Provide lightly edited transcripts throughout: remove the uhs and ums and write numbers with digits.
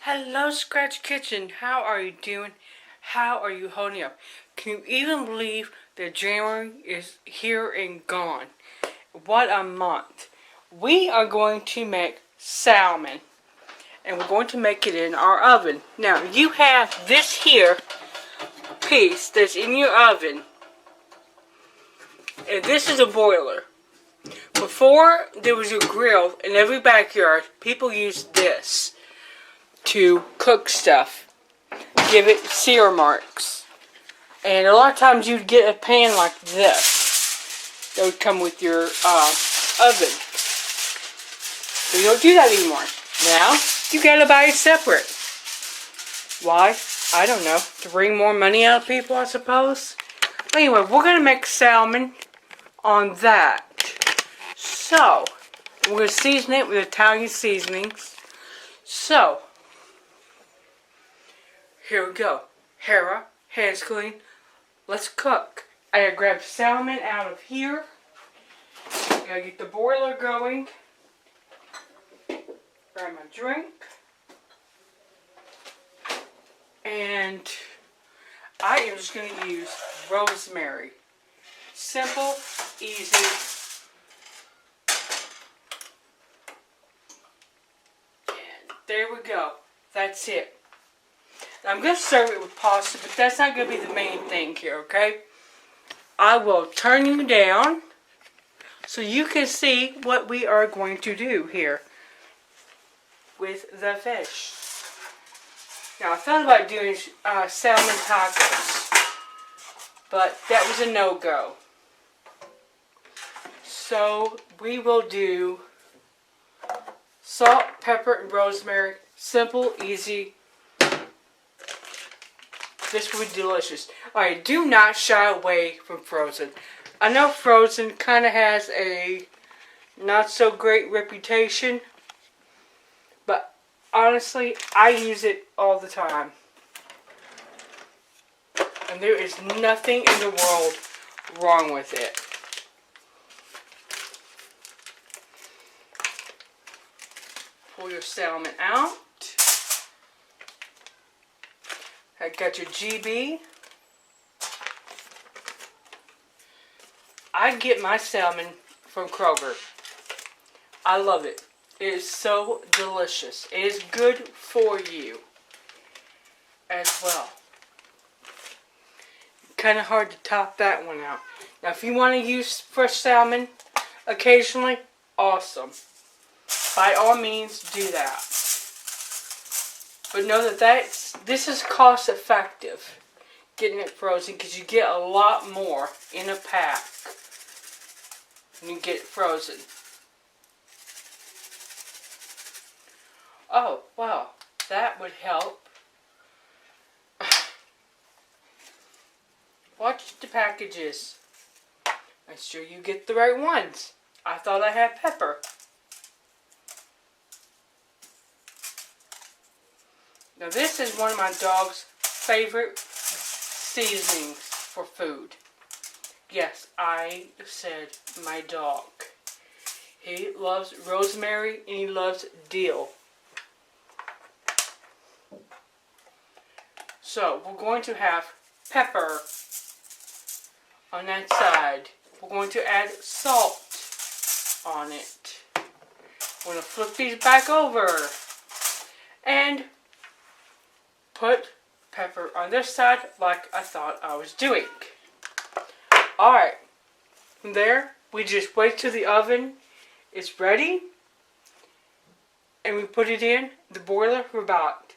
Hello, Scratch Kitchen. How are you doing? How are you holding up? Can you even believe that January is here and gone? What a month. We are going to make salmon, and we're going to make it in our oven. Now, you have this here piece that's in your oven, and this is a broiler. Before there was a grill in every backyard, people used this to cook stuff, give it sear marks. And a lot of times you'd get a pan like this that would come with your oven. So you don't do that anymore. Now, you gotta buy it separate. Why? I don't know. To bring more money out of people, I suppose. But anyway, we're gonna make salmon on that. So, we're gonna season it with Italian seasonings. So, here we go. Hera, hands clean. Let's cook. I gotta grab salmon out of here. Gotta get the broiler going. Grab my drink. And I am just gonna use rosemary. Simple, easy. And there we go. That's it. I'm going to serve it with pasta, but that's not going to be the main thing here, okay? I will turn you down so you can see what we are going to do here with the fish. Now, I thought about doing salmon tacos, but that was a no-go. So, we will do salt, pepper, and rosemary. Simple, easy. This would be delicious. Alright, do not shy away from frozen. I know frozen kind of has a not so great reputation, but honestly, I use it all the time. And there is nothing in the world wrong with it. Pull your salmon out. I got your GB. I get my salmon from Kroger. I love it. It is so delicious. It is good for you as well. Kind of hard to top that one out. Now, if you want to use fresh salmon occasionally, awesome. By all means, do that. But know that this is cost effective, getting it frozen, because you get a lot more in a pack when you get it frozen. Oh, wow, that would help. Watch the packages. Make sure you get the right ones. I thought I had pepper. Now this is one of my dog's favorite seasonings for food. Yes, I said my dog. He loves rosemary and he loves dill. So we're going to have pepper on that side. We're going to add salt on it. We're going to flip these back over. And put pepper on this side like I thought I was doing. Alright. From there, we just wait till the oven is ready. And we put it in the broiler for about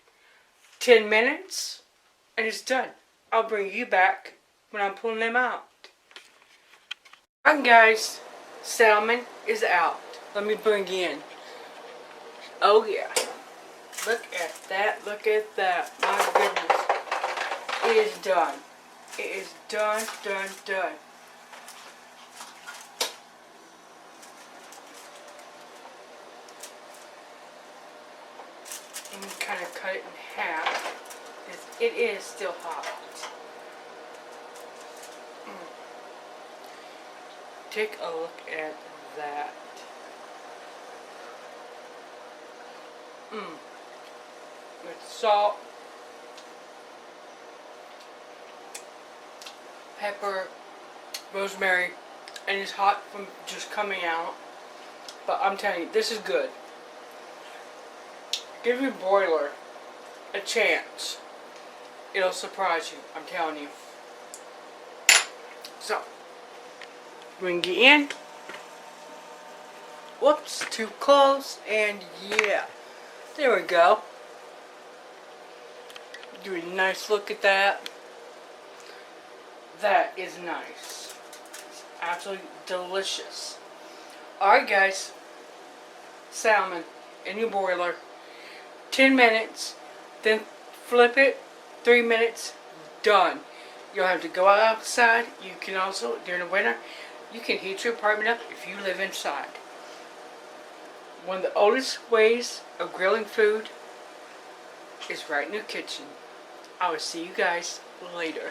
10 minutes. And it's done. I'll bring you back when I'm pulling them out. Alright guys, salmon is out. Let me bring you in. Oh yeah. Look at that, look at that. My goodness. It is done. It is done, done, done. And you kind of cut it in half, because it is still hot. Take a look at that. with salt, pepper, rosemary, and it's hot from just coming out. But I'm telling you, this is good. Give your broiler a chance. It'll surprise you, I'm telling you. So, bring it in. Whoops, too close, and yeah. There we go. Do a nice look at that. That is nice. It's absolutely delicious. Alright guys, salmon in your broiler. 10 minutes, then flip it, 3 minutes, done. You'll have to go outside. You can also, during the winter, you can heat your apartment up if you live inside. One of the oldest ways of grilling food is right in your kitchen. I will see you guys later.